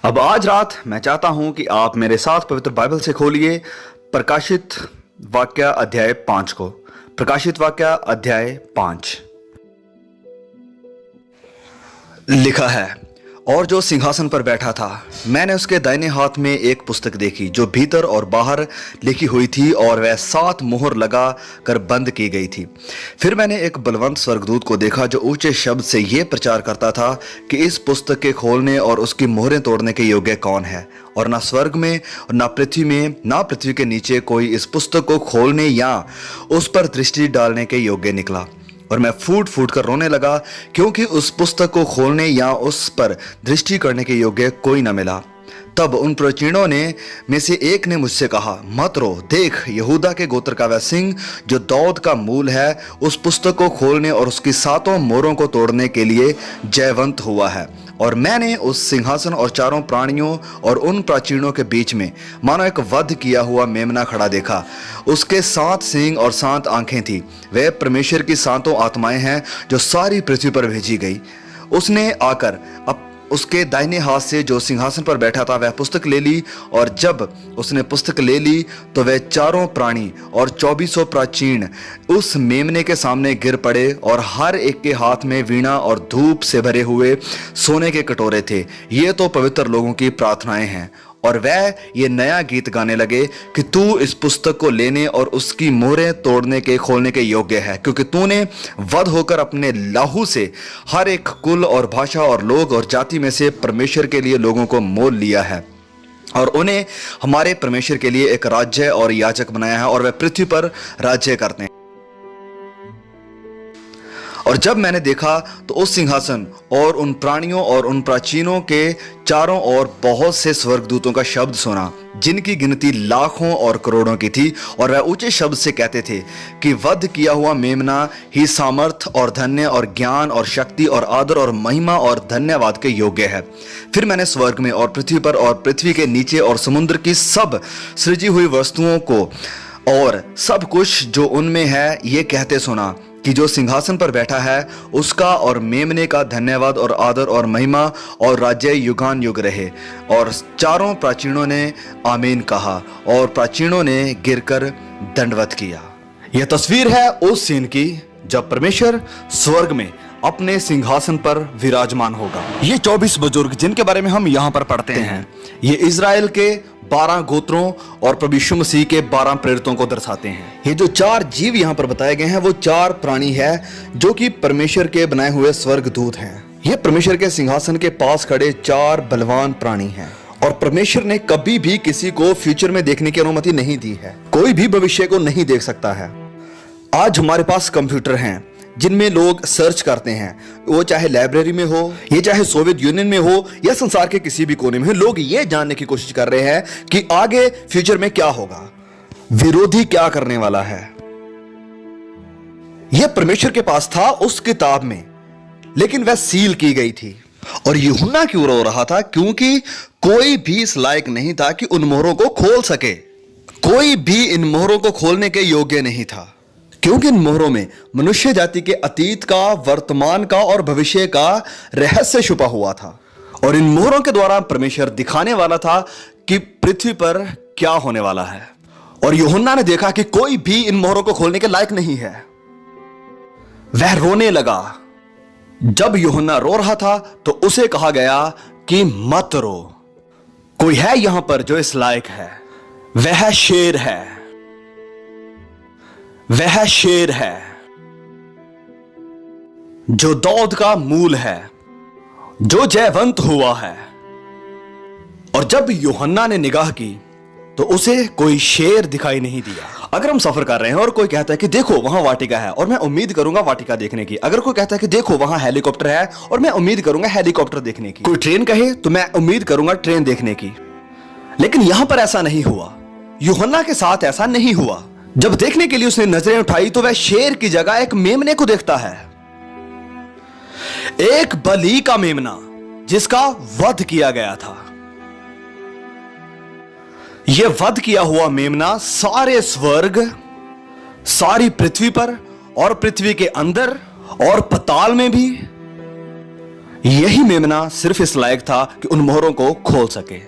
अब आज रात मैं चाहता हूं कि आप मेरे साथ पवित्र बाइबल से खोलिए प्रकाशित वाक्य अध्याय 5 को। प्रकाशित वाक्य अध्याय 5 लिखा है, और जो सिंहासन पर बैठा था मैंने उसके दाहिने हाथ में एक पुस्तक देखी जो भीतर और बाहर लिखी हुई थी और वह 7 मोहर लगा कर बंद की गई थी। फिर मैंने एक बलवंत स्वर्गदूत को देखा जो ऊंचे शब्द से यह प्रचार करता था कि इस पुस्तक के खोलने और उसकी मोहरें तोड़ने के योग्य कौन है, और ना स्वर्ग में और ना पृथ्वी में ना पृथ्वी के नीचे कोई इस पुस्तक को खोलने या उस पर दृष्टि डालने के योग्य निकला। और मैं फूट फूट कर रोने लगा, क्योंकि उस पुस्तक को खोलने या उस पर दृष्टि करने के योग्य कोई न मिला। तब उन प्राचीनों में से एक ने मुझसे कहा, मत रो, देख यहूदा के गोत्र का वह सिंह जो दाऊद का मूल है उस पुस्तक को खोलने और उसकी 7 मोहरों को तोड़ने के लिए जयवंत हुआ है। और मैंने उस सिंहासन और 4 प्राणियों और उन प्राचीनों के बीच में मानो एक वध किया हुआ मेमना खड़ा देखा। उसके 7 सींग और 7 आंखें थी। वे परमेश्वर की 7 आत्माएं हैं जो सारी पृथ्वी पर भेजी गई। उसने आकर उसके दाहिने हाथ से जो सिंहासन पर बैठा था वह पुस्तक ले ली, और जब उसने पुस्तक ले ली तो वह 4 प्राणी और 2400 प्राचीन उस मेमने के सामने गिर पड़े, और हर एक के हाथ में वीणा और धूप से भरे हुए सोने के कटोरे थे। ये तो पवित्र लोगों की प्रार्थनाएं हैं। और वह ये नया गीत गाने लगे कि तू इस पुस्तक को लेने और उसकी मोहरें तोड़ने के खोलने के योग्य है, क्योंकि तूने वध होकर अपने लाहू से हर एक कुल और भाषा और लोग और जाति में से परमेश्वर के लिए लोगों को मोल लिया है, और उन्हें हमारे परमेश्वर के लिए एक राज्य और याजक बनाया है, और वह पृथ्वी पर राज्य करते हैं। और जब मैंने देखा तो उस सिंहासन और उन प्राणियों और उन प्राचीनों के चारों ओर बहुत से स्वर्गदूतों का शब्द सुना, जिनकी गिनती लाखों और करोड़ों की थी, और वह ऊंचे शब्द से कहते थे कि वध किया हुआ मेमना ही सामर्थ और धन्य और ज्ञान और शक्ति और आदर और महिमा और धन्यवाद के योग्य है। फिर मैंने स्वर्ग में और पृथ्वी पर और पृथ्वी के नीचे और समुद्र की सब सृजी हुई वस्तुओं को और सब कुछ जो उनमें है ये कहते सुना कि जो सिंहासन पर बैठा है उसका और मेमने का धन्यवाद और आदर और महिमा और राज्य युगान युग रहे। और 4 प्राचीनों ने आमीन कहा, और प्राचीनों ने गिरकर दंडवत किया। यह तस्वीर है उस सीन की जब परमेश्वर स्वर्ग में अपने सिंहासन पर विराजमान होगा। ये 24 बुजुर्ग जिनके बारे में हम यहाँ पर पढ़ते हैं, ये इजराइल के 12 गोत्रों और प्रभु यीशु मसीह के 12 प्रेरितों को दर्शाते हैं। ये जो 4 जीव यहाँ पर बताए गए हैं वो 4 प्राणी है जो कि परमेश्वर के बनाए हुए स्वर्गदूत हैं। ये परमेश्वर के सिंहासन के पास खड़े 4 बलवान प्राणी हैं, और परमेश्वर ने कभी भी किसी को फ्यूचर में देखने की अनुमति नहीं दी है। कोई भी भविष्य को नहीं देख सकता है। आज हमारे पास कंप्यूटर हैं जिनमें लोग सर्च करते हैं, वो चाहे लाइब्रेरी में हो, ये चाहे सोवियत यूनियन में हो या संसार के किसी भी कोने में हो, लोग ये जानने की कोशिश कर रहे हैं कि आगे फ्यूचर में क्या होगा, विरोधी क्या करने वाला है। यह परमेश्वर के पास था उस किताब में, लेकिन वह सील की गई थी। और यूहन्ना क्यों रो रहा था? क्योंकि कोई भी इस लायक नहीं था कि उन मोहरों को खोल सके। कोई भी इन मोहरों को खोलने के योग्य नहीं था, क्योंकि इन मोहरों में मनुष्य जाति के अतीत का, वर्तमान का और भविष्य का रहस्य छुपा हुआ था। और इन मोहरों के द्वारा परमेश्वर दिखाने वाला था कि पृथ्वी पर क्या होने वाला है। और यूहन्ना ने देखा कि कोई भी इन मोहरों को खोलने के लायक नहीं है। वह रोने लगा। जब यूहन्ना रो रहा था तो उसे कहा गया कि मत रो, कोई है यहां पर जो इस लायक है। वह शेर है, वह शेर है जो दाऊद का मूल है, जो जयवंत हुआ है। और जब यूहन्ना ने निगाह की तो उसे कोई शेर दिखाई नहीं दिया। अगर हम सफर कर रहे हैं और कोई कहता है कि देखो वहां वाटिका है, और मैं उम्मीद करूंगा वाटिका देखने की। अगर कोई कहता है कि देखो वहां हेलीकॉप्टर है, और मैं उम्मीद करूंगा हेलीकॉप्टर देखने की। कोई ट्रेन कहे तो मैं उम्मीद करूंगा ट्रेन देखने की। लेकिन यहां पर ऐसा नहीं हुआ। यूहन्ना के साथ ऐसा नहीं हुआ। जब देखने के लिए उसने नजरें उठाई तो वह शेर की जगह एक मेमने को देखता है, एक बलि का मेमना जिसका वध किया गया था। यह वध किया हुआ मेमना सारे स्वर्ग, सारी पृथ्वी पर और पृथ्वी के अंदर और पताल में भी यही मेमना सिर्फ इस लायक था कि उन मोहरों को खोल सके।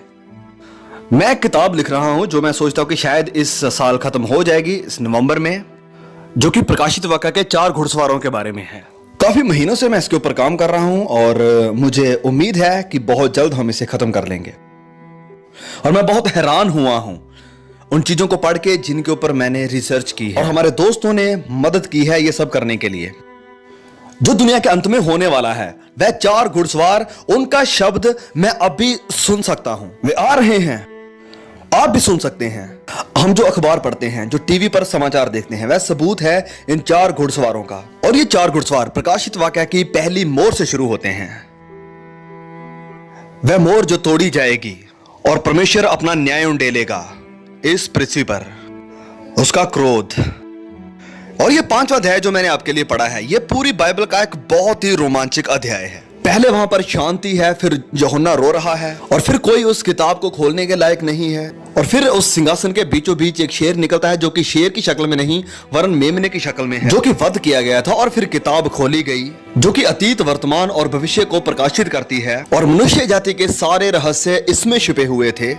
मैं एक किताब लिख रहा हूं जो मैं सोचता हूं कि शायद इस साल खत्म हो जाएगी, इस नवंबर में, जो कि प्रकाशित वाक़या के 4 घुड़सवारों के बारे में है। काफी महीनों से मैं इसके ऊपर काम कर रहा हूं और मुझे उम्मीद है कि बहुत जल्द हम इसे खत्म कर लेंगे। और मैं बहुत हैरान हुआ हूं उन चीजों को पढ़ के जिनके ऊपर मैंने रिसर्च की है और हमारे दोस्तों ने मदद की है ये सब करने के लिए। जो दुनिया के अंत में होने वाला है वह 4 घुड़सवार, उनका शब्द मैं अभी सुन सकता हूं। वे आ रहे हैं, आप भी सुन सकते हैं। हम जो अखबार पढ़ते हैं, जो टीवी पर समाचार देखते हैं, वह सबूत है इन 4 घुड़सवारों का। और ये 4 घुड़सवार प्रकाशित वाक़या की पहली मोर से शुरू होते हैं। वह मोर जो तोड़ी जाएगी और परमेश्वर अपना न्याय उंडेलेगा इस पृथ्वी पर, उसका क्रोध। और ये 5वां अध्याय जो मैंने आपके लिए पढ़ा है, ये पूरी बाइबल का एक बहुत ही रोमांचक अध्याय है। पहले वहां पर शांति है, फिर यूहन्ना रो रहा है और फिर कोई उस किताब को खोलने के लायक नहीं है। और फिर उस सिंहासन के बीचों बीच एक शेर निकलता है, जो कि शेर की शक्ल में नहीं वरन मेमने की शक्ल में है, जो कि वध किया गया था। और फिर किताब खोली गई जो कि अतीत, वर्तमान और भविष्य को प्रकाशित करती है। और मनुष्य जाति के सारे रहस्य इसमें छिपे हुए थे।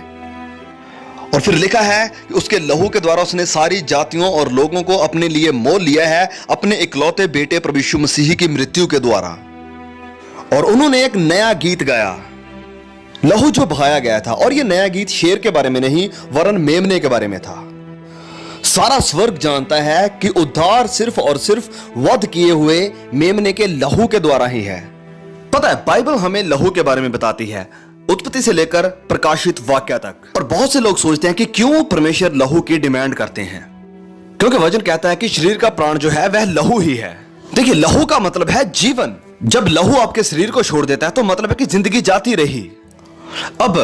और फिर लिखा है कि उसके लहू के द्वारा उसने सारी जातियों और लोगों को अपने लिए मोल लिया है, अपने इकलौते बेटे प्रभु यीशु मसीह की मृत्यु के द्वारा। और उन्होंने एक नया गीत गाया, लहू जो बहाया गया था। और यह नया गीत शेर के बारे में नहीं वरन मेमने के बारे में था। सारा स्वर्ग जानता है कि उद्धार सिर्फ और सिर्फ वध किए हुए मेमने के लहू के द्वारा ही है। पता है, बाइबल हमें लहू के बारे में बताती है, उत्पत्ति से लेकर प्रकाशित वाक्या तक। और बहुत से लोग सोचते हैं कि क्यों परमेश्वर लहू की डिमांड करते हैं, क्योंकि वचन कहता है कि शरीर का प्राण जो है वह लहू ही है। देखिए, लहू का मतलब है जीवन। जब लहू आपके शरीर को छोड़ देता है तो मतलब है कि जिंदगी जाती रही। अब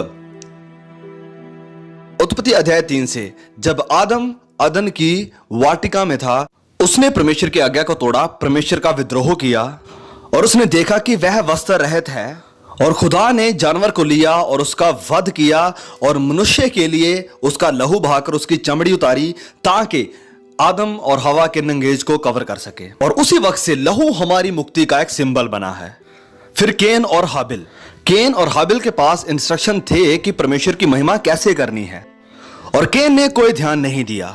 उत्पत्ति अध्याय 3 से, जब आदम अदन की वाटिका में था, उसने परमेश्वर की आज्ञा को तोड़ा, परमेश्वर का विद्रोह किया। और उसने देखा कि वह वस्त्र रहित है और खुदा ने जानवर को लिया और उसका वध किया और मनुष्य के लिए उसका लहू बहाकर उसकी चमड़ी उतारी, ताकि आदम और हवा के नंगेज को कवर कर सके। और उसी वक्त से लहू हमारी मुक्ति का एक सिंबल बना है। फिर केन और हाबिल के पास इंस्ट्रक्शन थे कि परमेश्वर की महिमा कैसे करनी है, और केन ने कोई ध्यान नहीं दिया।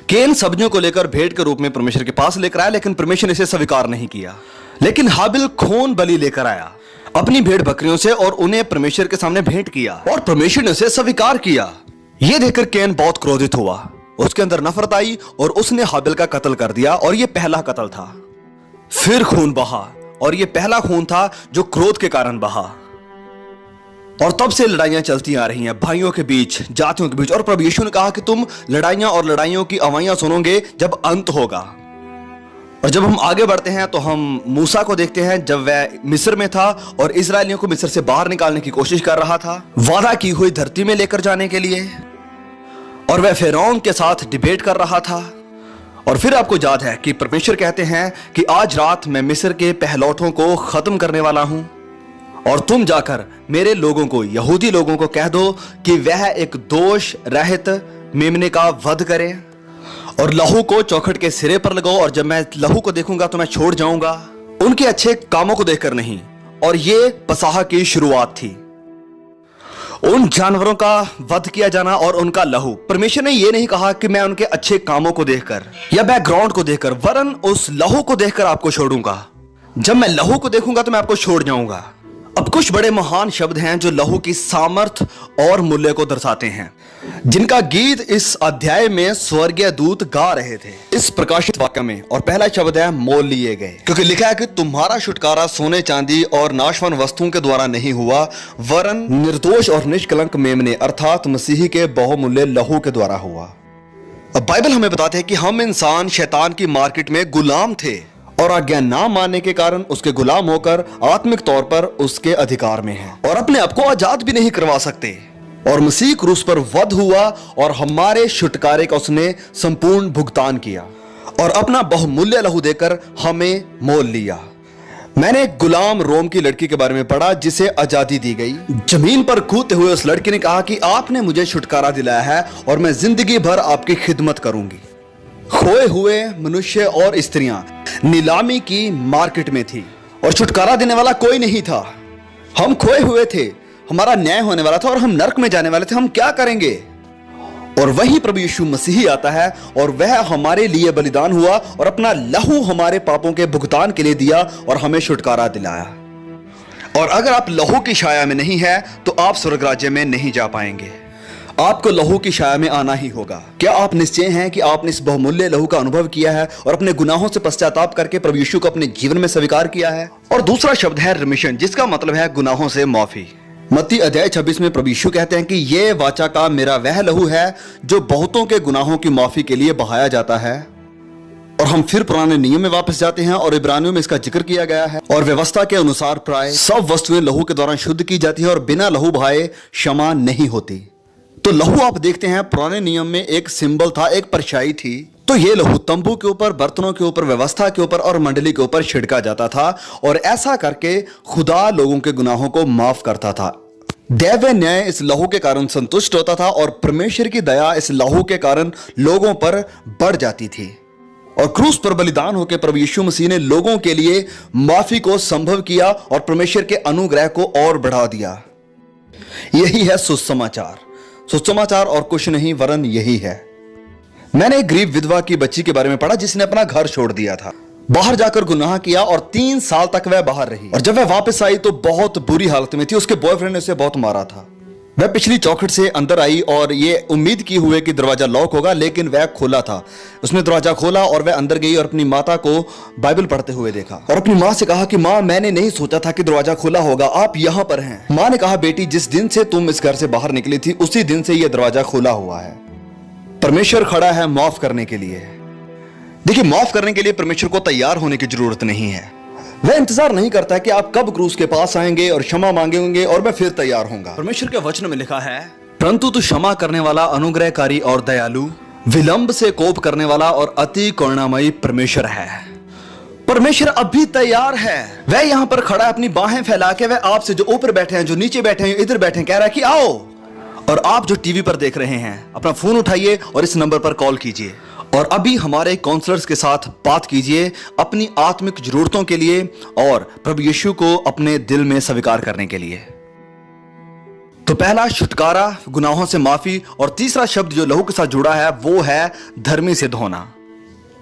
केन सब्जियों को लेकर भेंट के रूप में परमेश्वर के पास लेकर आया, लेकिन परमेश्वर ने इसे स्वीकार नहीं किया। लेकिन हाबिल खून बलि लेकर आया अपनी भेड़ बकरियों से और उन्हें परमेश्वर के सामने भेंट किया, और परमेश्वर ने उसे स्वीकार किया। यह देखकर केन बहुत क्रोधित हुआ, उसके अंदर नफरत आई और उसने हाबिल का कत्ल कर दिया। और यह पहला कत्ल था। फिर खून बहा, और यह पहला खून था जो क्रोध के कारण बहा। और तब से लड़ाइयां चलती आ रही हैं भाइयों के बीच, जातियों के बीच। और प्रभु यीशु ने कहा कि तुम लड़ाइयां और लड़ाइयों की आवाज़ें सुनोगे जब अंत होगा। और जब हम आगे बढ़ते हैं तो हम मूसा को देखते हैं, जब वह मिस्र में था और इजरायलियों को मिस्र से बाहर निकालने की कोशिश कर रहा था, वादा की हुई धरती में लेकर जाने के लिए। और वह फिरौन के साथ डिबेट कर रहा था। और फिर आपको याद है कि परमेश्वर कहते हैं कि आज रात मैं मिस्र के पहलौठों को खत्म करने वाला हूं, और तुम जाकर मेरे लोगों को, यहूदी लोगों को कह दो कि वह एक दोष रहित मेमने का वध करें और लहू को चौखट के सिरे पर लगाओ। और जब मैं लहू को देखूंगा तो मैं छोड़ जाऊंगा, उनके अच्छे कामों को देखकर नहीं। और ये पसाह की शुरुआत थी, उन जानवरों का वध किया जाना और उनका लहू। परमेश्वर ने यह नहीं कहा कि मैं उनके अच्छे कामों को देखकर या बैकग्राउंड को देखकर, वरन उस लहू को देखकर आपको छोड़ूंगा। जब मैं लहू को देखूंगा तो मैं आपको छोड़ जाऊंगा। अब कुछ बड़े महान शब्द हैं जो लहू की सामर्थ और मूल्य को दर्शाते हैं, जिनका गीत इस अध्याय में स्वर्गीय दूत गा रहे थे इस प्रकाशित वाक्य में। और पहला शब्द है मोल लिए गए, क्योंकि लिखा है कि तुम्हारा छुटकारा सोने चांदी और नाशवान वस्तुओं के द्वारा नहीं हुआ, वरन निर्दोष और निष्कलंक मेमने अर्थात मसीही के बहुमूल्य लहू के द्वारा हुआ। अब बाइबल हमें बताते हैं कि हम इंसान शैतान की मार्केट में गुलाम थे और आज्ञा ना मानने के कारण उसके गुलाम होकर आत्मिक तौर पर उसके अधिकार में हैं और अपने आप को आजाद भी नहीं करवा सकते। और मसीह क्रूस पर वध हुआ और हमारे छुटकारे का उसने संपूर्ण भुगतान किया और अपना बहुमूल्य लहू देकर हमें मोल लिया। मैंने एक गुलाम रोम की लड़की के बारे में पढ़ा जिसे आजादी दी गई। जमीन पर कूदते हुए उस लड़की ने कहा कि आपने मुझे छुटकारा दिलाया है और मैं जिंदगी भर आपकी खिदमत करूंगी। खोए हुए मनुष्य और स्त्रियां नीलामी की मार्केट में थी और छुटकारा देने वाला कोई नहीं था। हम खोए हुए थे, हमारा न्याय होने वाला था और हम नरक में जाने वाले थे, हम क्या करेंगे? और वही प्रभु यीशु मसीह आता है और वह हमारे लिए बलिदान हुआ और अपना लहू हमारे पापों के भुगतान के लिए दिया और हमें छुटकारा दिलाया। और अगर आप लहू की छाया में नहीं है तो आप स्वर्ग राज्य में नहीं जा पाएंगे। आपको लहू की छाया में आना ही होगा। क्या आप निश्चय हैं कि आपने इस बहुमूल्य लहू का अनुभव किया है और अपने गुनाहों से पश्चाताप करके प्रभु यीशु को अपने जीवन में स्वीकार किया है? और दूसरा शब्द है रिमिशन, जिसका मतलब है गुनाहों से माफी। मत्ती अध्याय 26 में प्रभु यीशु कहते हैं कि ये वाचा का मेरा वह लहू है जो बहुतों के गुनाहों की माफी के लिए बहाया जाता है। और हम फिर पुराने नियम में वापस जाते हैं और इब्रानियों में इसका जिक्र किया गया है। और व्यवस्था के अनुसार प्राय सब वस्तुएं लहू के द्वारा शुद्ध की जाती है और बिना लहू बहाए क्षमा नहीं होती। तो लहू आप देखते हैं पुराने नियम में एक सिंबल था, एक परछाई थी। तो ये लहू तंबू के ऊपर, बर्तनों के ऊपर, व्यवस्था के ऊपर और मंडली के ऊपर छिड़का जाता था और ऐसा करके खुदा लोगों के गुनाहों को माफ करता था। दैवीय न्याय इस लहू के कारण संतुष्ट होता था और परमेश्वर की दया इस लहू के कारण लोगों पर बढ़ जाती थी। और क्रूस पर बलिदान होकर प्रभु यीशु मसीह ने लोगों के लिए माफी को संभव किया और परमेश्वर के अनुग्रह को और बढ़ा दिया। यही है सुसमाचार। सुसमाचार और कुछ नहीं वरन यही है। मैंने एक गरीब विधवा की बच्ची के बारे में पढ़ा जिसने अपना घर छोड़ दिया था, बाहर जाकर गुनाह किया और 3 साल तक वह बाहर रही। और जब वह वापस आई तो बहुत बुरी हालत में थी। उसके बॉयफ्रेंड ने उसे बहुत मारा था। वह पिछली चौखट से अंदर आई और ये उम्मीद की हुए कि दरवाजा लॉक होगा, लेकिन वह खुला था। उसने दरवाजा खोला और वह अंदर गई और अपनी माता को बाइबल पढ़ते हुए देखा और अपनी माँ से कहा कि माँ, मैंने नहीं सोचा था कि दरवाजा खुला होगा, आप यहाँ पर हैं। माँ ने कहा, बेटी, जिस दिन से तुम इस घर से बाहर निकली थी उसी दिन से यह दरवाजा खुला हुआ है। परमेश्वर खड़ा है माफ करने के लिए। देखिए, माफ करने के लिए परमेश्वर को तैयार होने की जरूरत नहीं है। वह इंतजार नहीं करता है कि आप कब क्रूस के पास आएंगे और क्षमा मांगेंगे और मैं फिर तैयार होऊंगा। परमेश्वर के वचन में लिखा है, परंतु तू क्षमा करने वाला, अनुग्रहकारी और दयालु, विलंब से कोप करने वाला और अति करुणामयी परमेश्वर है। परमेश्वर अभी तैयार है। वह यहां पर खड़ा है अपनी बाहें फैला के। वह आपसे, जो ऊपर बैठे हैं, जो नीचे बैठे हैं, इधर बैठे हैं, कह रहा है कि आओ। और आप जो टीवी पर देख रहे हैं, अपना फोन उठाइए और इस नंबर पर कॉल कीजिए और अभी हमारे काउंसलर्स के साथ बात कीजिए अपनी आत्मिक जरूरतों के लिए और प्रभु यीशु को अपने दिल में स्वीकार करने के लिए। तो पहला छुटकारा, गुनाहों से माफी, और तीसरा शब्द जो लहू के साथ जुड़ा है वो है धर्मी सिद्ध होना।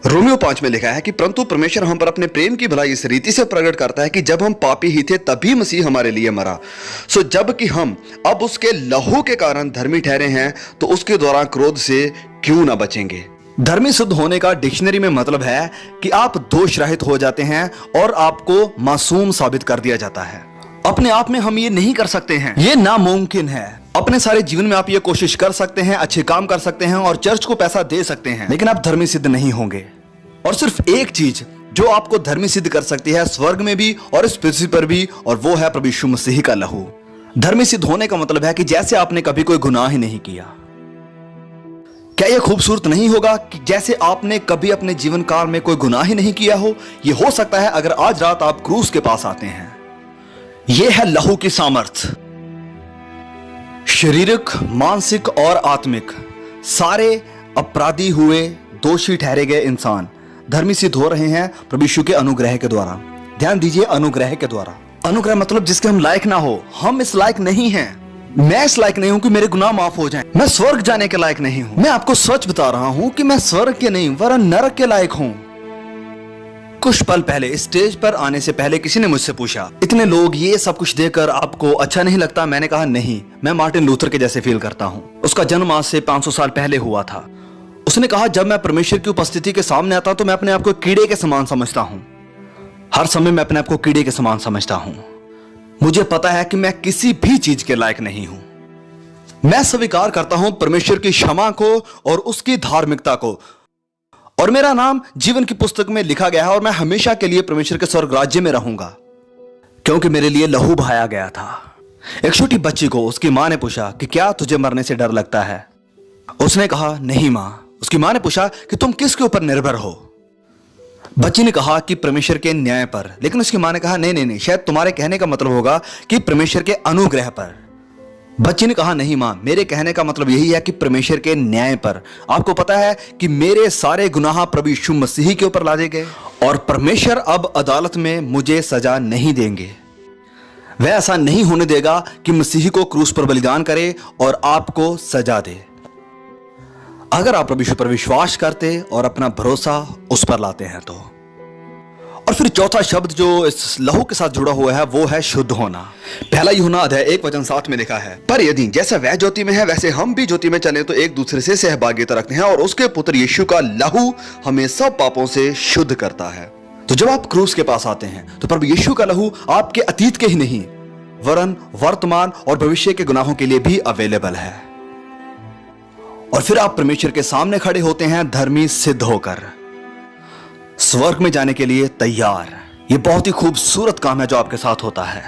रोमियो 5 में लिखा है कि परंतु परमेश्वर हम पर अपने प्रेम की भलाई इस रीति से प्रकट करता है कि जब हम पापी ही थे तभी मसीह हमारे लिए मरा। सो जब कि हम अब उसके लहू के कारण धर्मी ठहरे हैं तो उसके द्वारा क्रोध से क्यों ना बचेंगे। धर्मी सिद्ध होने का डिक्शनरी में मतलब है कि आप दोष रहित हो जाते हैं और आपको मासूम साबित कर दिया जाता है। अपने आप में हम ये नहीं कर सकते हैं, ये नामुमकिन है। अपने सारे जीवन में आप ये कोशिश कर सकते हैं, अच्छे काम कर सकते हैं और चर्च को पैसा दे सकते हैं, लेकिन आप धर्मी सिद्ध नहीं होंगे। और सिर्फ एक चीज जो आपको धर्मी सिद्ध कर सकती है, स्वर्ग में भी और इस पृथ्वी पर भी, और वो है प्रभु यीशु मसीह का लहू। धर्मी सिद्ध होने का मतलब है कि जैसे आपने कभी कोई गुनाह ही नहीं किया। क्या यह खूबसूरत नहीं होगा कि जैसे आपने कभी अपने जीवन काल में कोई गुनाह ही नहीं किया हो? यह हो सकता है अगर आज रात आप क्रूस के पास आते हैं। यह है लहू की सामर्थ्य। शारीरिक, मानसिक और आत्मिक सारे अपराधी हुए, दोषी ठहरे गए इंसान धर्मी सिद्ध हो रहे हैं प्रभु यीशु के अनुग्रह के द्वारा। ध्यान दीजिए, अनुग्रह के द्वारा। अनुग्रह मतलब जिसके हम लायक ना हो। हम इस लायक नहीं हैं। मैं इस लायक नहीं हूं कि मेरे गुनाह माफ हो जाएं। मैं स्वर्ग जाने के लायक नहीं हूं। मैं आपको सच बता रहा हूं कि मैं स्वर्ग के नहीं वरन नरक के लायक हूं। कुछ पल पहले स्टेज पर आने से पहले किसी ने मुझसे पूछा, इतने लोग, ये सब कुछ देखकर आपको अच्छा नहीं लगता? मैंने कहा नहीं, मैं मार्टिन लूथर के जैसे फील करता हूं। उसका जन्म आज से 500 साल पहले हुआ था। उसने कहा, जब मैं परमेश्वर की उपस्थिति के सामने आता हूं तो मैं अपने आप को कीड़े के समान समझता हूं। हर समय मैं अपने आप को कीड़े के समान समझता हूं। मुझे पता है कि मैं किसी भी चीज के लायक नहीं हूं। मैं स्वीकार करता हूं परमेश्वर की क्षमा को और उसकी धार्मिकता को, और मेरा नाम जीवन की पुस्तक में लिखा गया है और मैं हमेशा के लिए परमेश्वर के स्वर्ग राज्य में रहूंगा, क्योंकि मेरे लिए लहू बहाया गया था। एक छोटी बच्ची को उसकी मां ने पूछा कि क्या तुझे मरने से डर लगता है? उसने कहा नहीं मां। उसकी मां ने पूछा कि तुम किसके ऊपर निर्भर हो? बच्ची ने कहा कि परमेश्वर के न्याय पर। लेकिन उसकी मां ने कहा नहीं नहीं नहीं, शायद तुम्हारे कहने का मतलब होगा कि परमेश्वर के अनुग्रह पर। बच्ची ने कहा नहीं मां, मेरे कहने का मतलब यही है कि परमेश्वर के न्याय पर। आपको पता है कि मेरे सारे गुनाह प्रभु यीशु मसीह के ऊपर लादे गए और परमेश्वर अब अदालत में मुझे सजा नहीं देंगे। वह ऐसा नहीं होने देगा कि मसीह को क्रूस पर बलिदान करे और आपको सजा दे। अगर आप प्रभु यीशु पर विश्वास करते और अपना भरोसा उस पर लाते हैं तो। और फिर चौथा शब्द जो इस लहू के साथ जुड़ा हुआ है वो है शुद्ध होना। पहला यूहन्ना अध्याय 1:7 में लिखा है, पर यदि जैसा वह ज्योति में है वैसे हम भी ज्योति में चले तो एक दूसरे से सहभागिता रखते हैं और उसके पुत्र यीशु का लहू हमें सब पापों से शुद्ध करता है। तो जब आप क्रूस के पास आते हैं तो प्रभु यीशु का लहू आपके अतीत के ही नहीं वरन वर्तमान और भविष्य के गुनाहों के लिए भी अवेलेबल है। और फिर आप परमेश्वर के सामने खड़े होते हैं धर्मी सिद्ध होकर, स्वर्ग में जाने के लिए तैयार। यह बहुत ही खूबसूरत काम है जो आपके साथ होता है।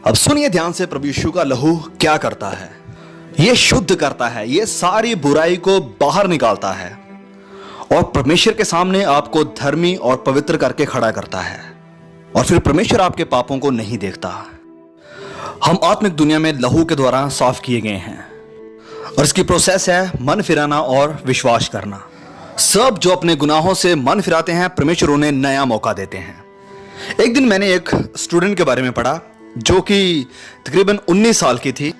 अब सुनिए ध्यान से, प्रभु यीशु का लहू क्या करता है? यह शुद्ध करता है, यह सारी बुराई को बाहर निकालता है और परमेश्वर के सामने आपको धर्मी और पवित्र करके खड़ा करता है। और फिर परमेश्वर आपके पापों को नहीं देखता। हम आत्मिक दुनिया में लहू के द्वारा साफ किए गए हैं और इसकी प्रोसेस है मन फिराना और विश्वास करना। सब जो अपने गुनाहों से मन फिराते हैं परमेश्वर उन्हें नया मौका देते हैं। एक दिन मैंने एक स्टूडेंट के बारे में पढ़ा जो कि तकरीबन 19 साल की थी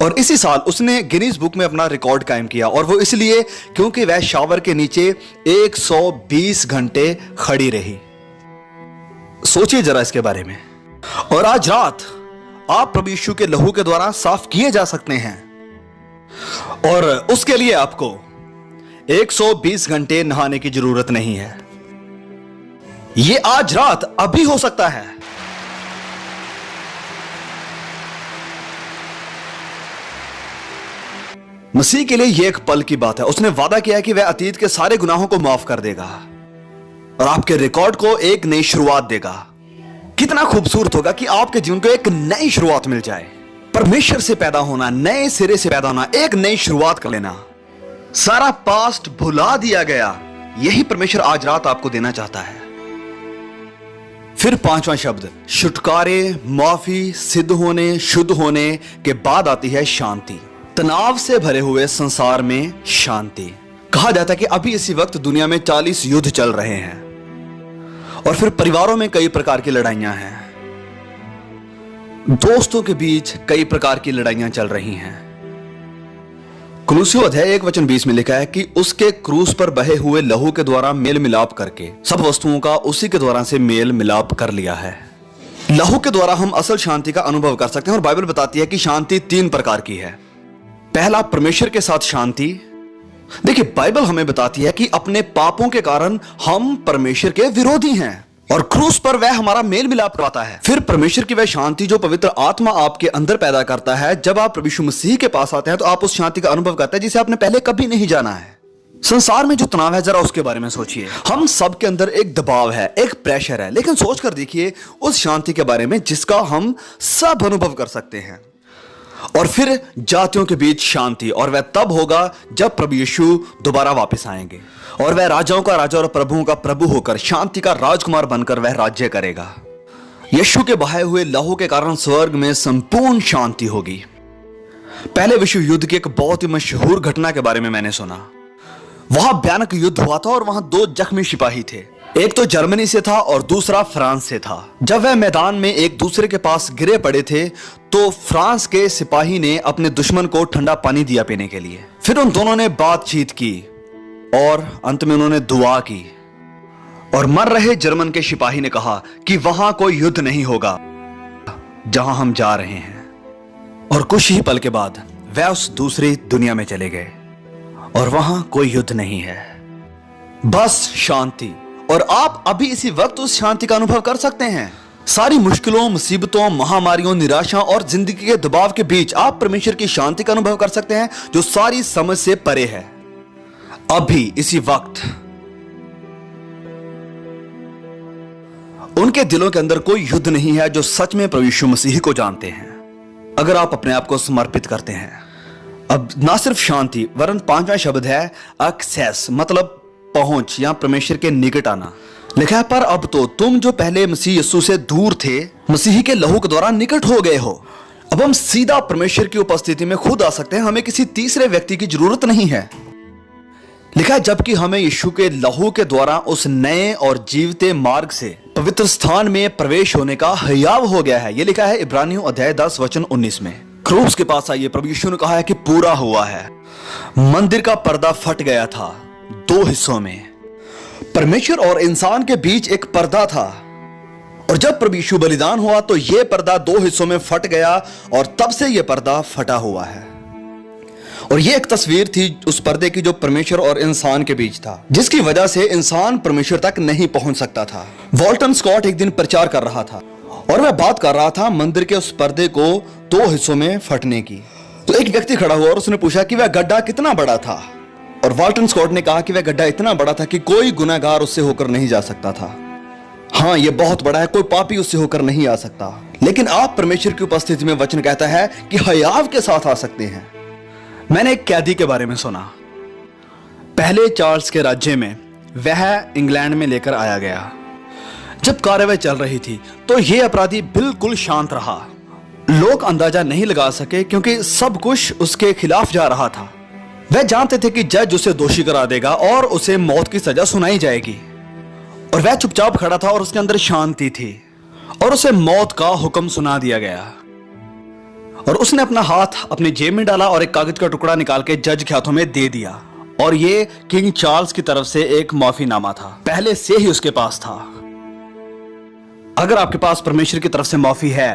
और इसी साल उसने गिनीज बुक में अपना रिकॉर्ड कायम किया। और वो इसलिए क्योंकि वह शावर के नीचे 120 घंटे खड़ी रही। सोचिए जरा इसके बारे में। और आज रात आप प्रभु यीशु के लहू के द्वारा साफ किए जा सकते हैं और उसके लिए आपको 120 घंटे नहाने की जरूरत नहीं है। यह आज रात अभी हो सकता है। मसीह के लिए यह एक पल की बात है। उसने वादा किया कि वह अतीत के सारे गुनाहों को माफ कर देगा और आपके रिकॉर्ड को एक नई शुरुआत देगा। कितना खूबसूरत होगा कि आपके जीवन को एक नई शुरुआत मिल जाए। परमेश्वर से पैदा होना, नए सिरे से पैदा होना, एक नई शुरुआत कर लेना। सारा पास्ट भुला दिया गया, यही परमेश्वर आज रात आपको देना चाहता है। फिर पांचवा शब्द छुटकारे, माफी, सिद्ध होने, शुद्ध होने के बाद आती है शांति। तनाव से भरे हुए संसार में शांति। कहा जाता है कि अभी इसी वक्त दुनिया में 40 युद्ध चल रहे हैं और फिर परिवारों में कई प्रकार की लड़ाइयां हैं, दोस्तों के बीच कई प्रकार की लड़ाइयां चल रही हैं। कुलुस्सियों अध्याय 1:20 में लिखा है कि उसके क्रूस पर बहे हुए लहू के द्वारा मेल मिलाप करके सब वस्तुओं का उसी के द्वारा से मेल मिलाप कर लिया है। लहू के द्वारा हम असल शांति का अनुभव कर सकते हैं और बाइबल बताती है कि शांति 3 प्रकार की है। पहला, परमेश्वर के साथ शांति। देखिए, बाइबल हमें बताती है कि अपने पापों के कारण हम परमेश्वर के विरोधी हैं और क्रूस पर वह हमारा मेल मिलाप करवाता है। फिर परमेश्वर की वह शांति जो पवित्र आत्मा आपके अंदर पैदा करता है। जब आप प्रभु यीशु मसीह के पास आते हैं तो आप उस शांति का अनुभव करते हैं जिसे आपने पहले कभी नहीं जाना है। संसार में जो तनाव है, जरा उसके बारे में सोचिए। हम सब के अंदर एक दबाव है, एक प्रेशर है, लेकिन सोच कर देखिए उस शांति के बारे में जिसका हम सब अनुभव कर सकते हैं। और फिर जातियों के बीच शांति, और वह तब होगा जब प्रभु यीशु दोबारा वापस आएंगे और वह राजाओं का राजा और प्रभुओं का प्रभु होकर शांति का राजकुमार बनकर वह राज्य करेगा। यीशु के बहाए हुए लहू के कारण स्वर्ग में संपूर्ण शांति होगी। पहले विश्व युद्ध की एक बहुत ही मशहूर घटना के बारे में मैंने सुना। वहां भयानक युद्ध हुआ था और वहां 2 जख्मी सिपाही थे। एक तो जर्मनी से था और दूसरा फ्रांस से था। जब वह मैदान में एक दूसरे के पास गिरे पड़े थे तो फ्रांस के सिपाही ने अपने दुश्मन को ठंडा पानी दिया पीने के लिए। फिर उन दोनों ने बातचीत की और अंत में उन्होंने दुआ की और मर रहे जर्मन के सिपाही ने कहा कि वहां कोई युद्ध नहीं होगा जहां हम जा रहे हैं। और कुछ ही पल के बाद वह उस दूसरी दुनिया में चले गए और वहां कोई युद्ध नहीं है, बस शांति। और आप अभी इसी वक्त उस शांति का अनुभव कर सकते हैं। सारी मुश्किलों, मुसीबतों, महामारियों, निराशा और जिंदगी के दबाव के बीच आप परमेश्वर की शांति का अनुभव कर सकते हैं जो सारी समझ से परे है। अभी इसी वक्त उनके दिलों के अंदर कोई युद्ध नहीं है जो सच में प्रभु यीशु मसीह को जानते हैं। अगर आप अपने आप को समर्पित करते हैं, अब ना सिर्फ शांति वरन 5वां शब्द है एक्सेस, मतलब पहुंच या परमेश्वर के निकट आना। लिखा है, पर अब तो तुम जो पहले मसीह यीशु से दूर थे मसीह के लहू के द्वारा निकट हो गए हो। अब हम सीधा परमेश्वर की उपस्थिति में खुद आ सकते हैं। हमें किसी तीसरे व्यक्ति की जरूरत नहीं है। लिखा है जबकि हमें यीशु के लहू के द्वारा उस नए और जीवते मार्ग से पवित्र स्थान में प्रवेश होने का हयाव हो गया है। यह लिखा है इब्रानियों अध्याय 10 वचन 19 में। क्रूस के पास आइए, प्रभु यीशु ने कहा है कि पूरा हुआ है। मंदिर का पर्दा फट गया था 2 हिस्सों में। परमेश्वर और इंसान के बीच एक पर्दा था और जब प्रभु यीशु बलिदान हुआ तो यह पर्दा 2 हिस्सों में फट गया और तब से यह पर्दा फटा हुआ है। और यह एक तस्वीर थी उस पर्दे की जो परमेश्वर और इंसान के बीच था, जिसकी वजह से इंसान परमेश्वर तक नहीं पहुंच सकता था। वॉल्टन स्कॉट एक दिन प्रचार कर रहा था और वह बात कर रहा था मंदिर के उस पर्दे को 2 हिस्सों में फटने की। तो एक व्यक्ति खड़ा हुआ और उसने पूछा कि वह गड्ढा कितना बड़ा था, और वॉल्टन स्कॉट ने कहा कि वह गड्ढा इतना बड़ा था कि कोई गुनहगार उससे होकर नहीं जा सकता था। हाँ, यह बहुत बड़ा है, कोई पापी उससे होकर नहीं आ सकता। लेकिन आप परमेश्वर की उपस्थिति में वचन कहता है कि हयाव के साथ आ सकते हैं। मैंने एक कैदी के बारे में सुना। पहले चार्ल्स के राज्य में वह इंग्लैंड में लेकर आया गया। जब कार्यवाही चल रही थी तो यह अपराधी बिल्कुल शांत रहा। लोग अंदाजा नहीं लगा सके क्योंकि सब कुछ उसके खिलाफ जा रहा था। वह जानते थे कि जज उसे दोषी करा देगा और उसे मौत की सजा सुनाई जाएगी, और वह चुपचाप खड़ा था और उसके अंदर शांति थी और उसे मौत का हुक्म सुना दिया गया। और उसने अपना हाथ अपनी जेब में डाला और एक कागज का टुकड़ा निकाल के जज के हाथों में दे दिया, और ये किंग चार्ल्स की तरफ से एक माफीनामा था, पहले से ही उसके पास था। अगर आपके पास परमेश्वर की तरफ से माफी है,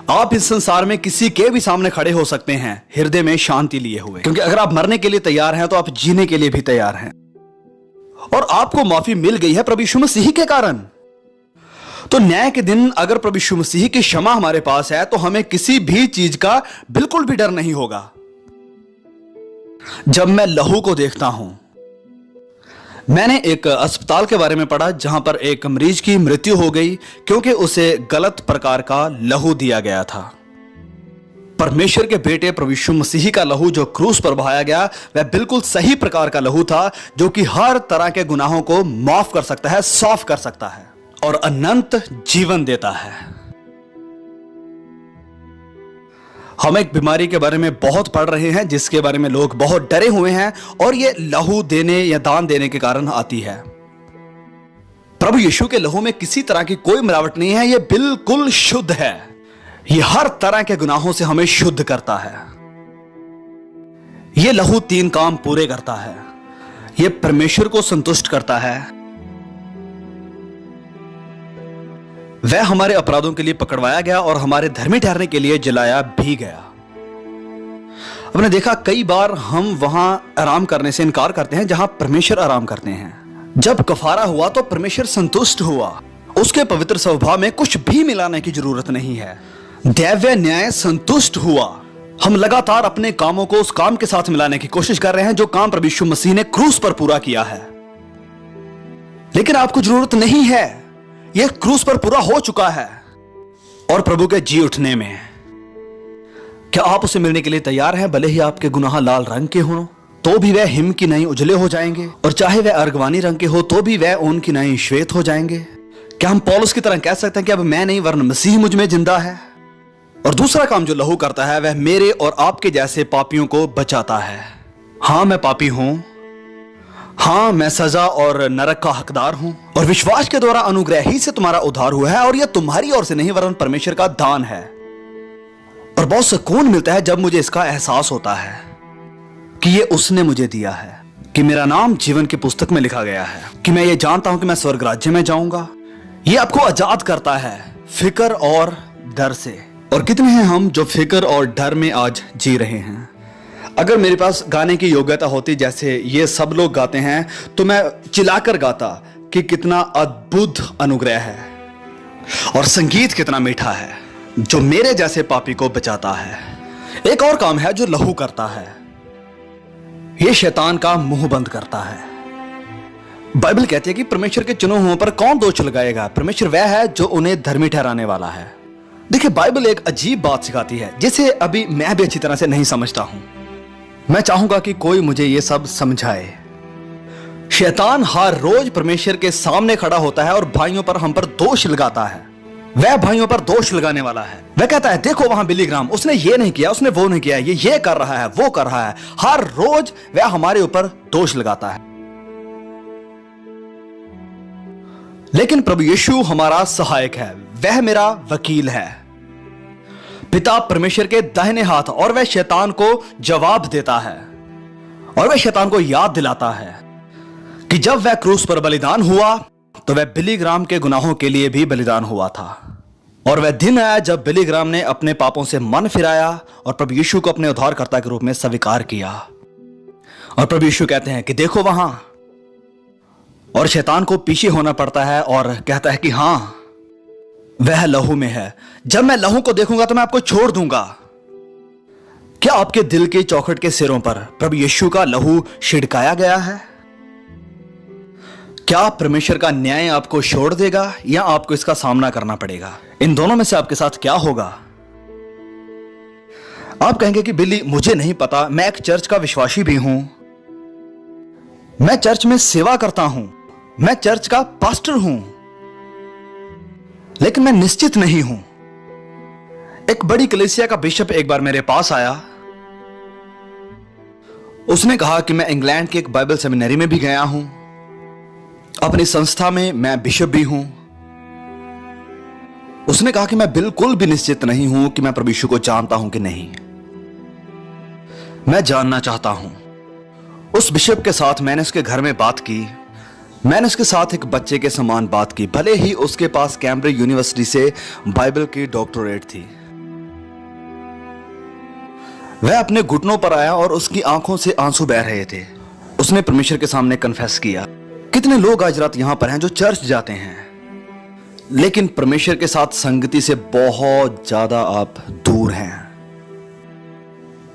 आप इस संसार में किसी के भी सामने खड़े हो सकते हैं हृदय में शांति लिए हुए, क्योंकि अगर आप मरने के लिए तैयार हैं तो आप जीने के लिए भी तैयार हैं। और आपको माफी मिल गई है प्रभु यीशु मसीह के कारण। तो न्याय के दिन अगर प्रभु यीशु मसीह की क्षमा हमारे पास है तो हमें किसी भी चीज का बिल्कुल भी डर नहीं होगा। जब मैं लहू को देखता हूं, मैंने एक अस्पताल के बारे में पढ़ा जहां पर एक मरीज की मृत्यु हो गई क्योंकि उसे गलत प्रकार का लहू दिया गया था। परमेश्वर के बेटे प्रभु यीशु मसीह का लहू जो क्रूस पर बहाया गया वह बिल्कुल सही प्रकार का लहू था, जो कि हर तरह के गुनाहों को माफ कर सकता है, साफ कर सकता है और अनंत जीवन देता है। हम एक बीमारी के बारे में बहुत पढ़ रहे हैं जिसके बारे में लोग बहुत डरे हुए हैं, और यह लहू देने या दान देने के कारण आती है। प्रभु यीशु के लहू में किसी तरह की कोई मिलावट नहीं है, यह बिल्कुल शुद्ध है। यह हर तरह के गुनाहों से हमें शुद्ध करता है। यह लहू 3 काम पूरे करता है। यह परमेश्वर को संतुष्ट करता है, वह हमारे अपराधों के लिए पकड़वाया गया और हमारे धर्मी ठहरने के लिए जलाया भी गया। हमने देखा कई बार हम वहां आराम करने से इनकार करते हैं जहां परमेश्वर आराम करते हैं। जब कफारा हुआ तो परमेश्वर संतुष्ट हुआ, उसके पवित्र स्वभाव में कुछ भी मिलाने की जरूरत नहीं है। दैवीय न्याय संतुष्ट हुआ। हम लगातार अपने कामों को उस काम के साथ मिलाने की कोशिश कर रहे हैं जो काम प्रभु यीशु मसीह ने क्रूस पर पूरा किया है, लेकिन आपको जरूरत नहीं है। यह क्रूस पर पूरा हो चुका है। और प्रभु के जी उठने में क्या आप उसे मिलने के लिए तैयार हैं? भले ही आपके गुनाह लाल रंग के हों तो भी वह हिम की नहीं उजले हो जाएंगे, और चाहे वह अर्गवानी रंग के हो तो भी वह ऊन की नहीं श्वेत हो जाएंगे। क्या हम पौलुस की तरह कह सकते हैं कि अब मैं नहीं वरन मसीह मुझ में जिंदा है? और दूसरा काम जो लहू करता है वह मेरे और आपके जैसे पापियों को बचाता है। हां, मैं पापी हूं, हां मैं सजा और नरक का हकदार हूं, और विश्वास के द्वारा अनुग्रह ही से तुम्हारा उद्धार हुआ है, और यह तुम्हारी ओर से नहीं वरन परमेश्वर का दान है। और बहुत सुकून मिलता है जब मुझे इसका एहसास होता है कि यह उसने मुझे दिया है, कि मेरा नाम जीवन की पुस्तक में लिखा गया है, कि मैं ये जानता हूं कि मैं स्वर्ग राज्य में जाऊंगा। यह आपको आजाद करता है फिक्र और डर से। और कितने हैं हम जो फिक्र और डर में आज जी रहे हैं? अगर मेरे पास गाने की योग्यता होती जैसे ये सब लोग गाते हैं तो मैं चिल्लाकर गाता कि कितना अद्भुत अनुग्रह है और संगीत कितना मीठा है जो मेरे जैसे पापी को बचाता है। एक और काम है जो लहू करता है, यह शैतान का मुंह बंद करता है। बाइबल कहती है कि परमेश्वर के चुने हुओं पर कौन दोष लगाएगा? परमेश्वर वह है जो उन्हें धर्मी ठहराने वाला है। देखिए, बाइबल एक अजीब बात सिखाती है जिसे अभी मैं भी अच्छी तरह से नहीं समझता हूं। मैं चाहूंगा कि कोई मुझे यह सब समझाए। शैतान हर रोज परमेश्वर के सामने खड़ा होता है और भाइयों पर, हम पर दोष लगाता है। वह भाइयों पर दोष लगाने वाला है। वह कहता है देखो वहां बिली ग्राम, उसने ये नहीं किया, उसने वो नहीं किया, ये कर रहा है, वो कर रहा है। हर रोज वह हमारे ऊपर दोष लगाता है। लेकिन प्रभु यीशु हमारा सहायक है, वह मेरा वकील है। पिता परमेश्वर के दाहिने हाथ, और वह शैतान को जवाब देता है और वह शैतान को याद दिलाता है कि जब वह क्रूस पर बलिदान हुआ तो वह बिली ग्राम के गुनाहों के लिए भी बलिदान हुआ था। और वह दिन आया जब बिली ग्राम ने अपने पापों से मन फिराया और प्रभु यीशु को अपने उद्धारकर्ता के रूप में स्वीकार किया। और प्रभु यीशु कहते हैं कि देखो वहां, और शैतान को पीछे होना पड़ता है और कहता है कि हां, वह लहू में है। जब मैं लहू को देखूंगा तो मैं आपको छोड़ दूंगा। क्या आपके दिल के चौखट के सिरों पर प्रभु यीशु का लहू छिड़काया गया है? क्या परमेश्वर का न्याय आपको छोड़ देगा या आपको इसका सामना करना पड़ेगा? इन दोनों में से आपके साथ क्या होगा? आप कहेंगे कि बिल्ली, मुझे नहीं पता, मैं एक चर्च का विश्वासी भी हूं, मैं चर्च में सेवा करता हूं, मैं चर्च का पास्टर हूं, लेकिन मैं निश्चित नहीं हूं। एक बड़ी कलीसिया का बिशप एक बार मेरे पास आया। उसने कहा कि मैं इंग्लैंड के एक बाइबल सेमिनरी में भी गया हूं, अपनी संस्था में मैं बिशप भी हूं। उसने कहा कि मैं बिल्कुल भी निश्चित नहीं हूं कि मैं प्रभु यीशु को जानता हूं कि नहीं। मैं जानना चाहता हूं। उस बिशप के साथ मैंने उसके घर में बात की। मैंने उसके साथ एक बच्चे के समान बात की, भले ही उसके पास कैम्ब्रिज यूनिवर्सिटी से बाइबल की डॉक्टरेट थी। वह अपने घुटनों पर आया और उसकी आंखों से आंसू बह रहे थे। उसने परमेश्वर के सामने कन्फेस किया। कितने लोग आज रात यहां पर हैं जो चर्च जाते हैं, लेकिन परमेश्वर के साथ संगति से बहुत ज्यादा आप दूर हैं।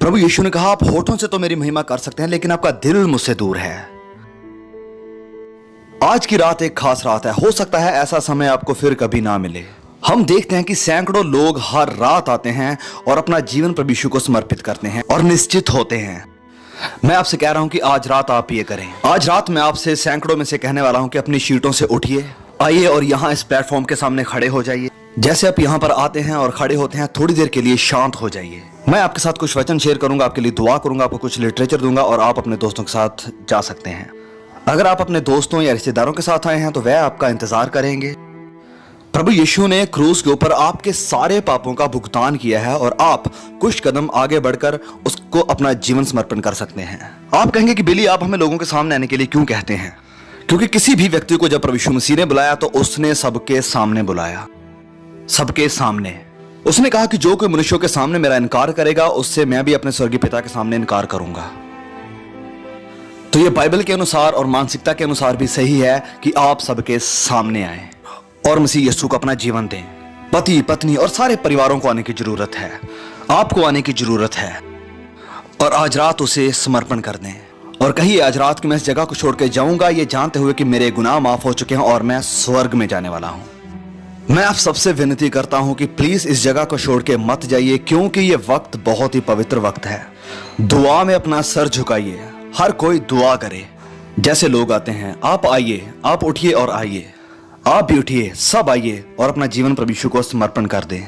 प्रभु यीशु ने कहा, आप होठों से तो मेरी महिमा कर सकते हैं, लेकिन आपका दिल मुझसे दूर है। आज की रात एक खास रात है। हो सकता है ऐसा समय आपको फिर कभी ना मिले। हम देखते हैं कि सैकड़ों लोग हर रात आते हैं और अपना जीवन प्रभु यीशु को समर्पित करते हैं और निश्चित होते हैं। मैं आपसे कह रहा हूं कि आज रात आप ये करें। आज रात मैं आपसे सैकड़ों में से कहने वाला हूं कि अपनी सीटों से उठिए, आइए और यहां इस प्लेटफॉर्म के सामने खड़े हो जाइए। जैसे आप यहां पर आते हैं और खड़े होते हैं, थोड़ी देर के लिए शांत हो जाइए। मैं आपके साथ कुछ वचन शेयर करूंगा, आपके लिए दुआ करूंगा, आपको कुछ लिटरेचर दूंगा और आप अपने दोस्तों के साथ जा सकते हैं। अगर आप अपने दोस्तों या रिश्तेदारों के साथ आए हैं तो वह आपका इंतजार करेंगे। प्रभु यीशु ने क्रूस के ऊपर आपके सारे पापों का भुगतान किया है और आप कुछ कदम आगे बढ़कर उसको अपना जीवन समर्पण कर सकते हैं। आप कहेंगे कि बिली, आप हमें लोगों के सामने आने के लिए क्यों कहते हैं? क्योंकि किसी भी व्यक्ति को जब प्रभु यीशु मसीह ने बुलाया तो उसने सबके सामने बुलाया, सबके सामने। उसने कहा कि जो कोई मनुष्यों के सामने मेरा इनकार करेगा, उससे मैं भी अपने स्वर्गीय पिता के सामने इनकार करूंगा। तो ये बाइबल के अनुसार और मानसिकता के अनुसार भी सही है कि आप सबके सामने आए और मसीह यीशु को अपना जीवन दें। पति, पत्नी और सारे परिवारों को आने की जरूरत है, आपको आने की जरूरत है और आज रात उसे समर्पण कर दें और कहिए, आज रात की मैं इस जगह को छोड़ के जाऊंगा ये जानते हुए कि मेरे गुनाह माफ हो चुके हैं और मैं स्वर्ग में जाने वाला हूं। मैं आप सबसे विनती करता हूं कि प्लीज इस जगह को छोड़ के मत जाइए, क्योंकि ये वक्त बहुत ही पवित्र वक्त है। दुआ में अपना सर झुकाइए, हर कोई दुआ करे। जैसे लोग आते हैं, आप आइए, आप उठिए और आइए, आप भी उठिए, सब आइए और अपना जीवन प्रभु यीशु को समर्पण कर दें।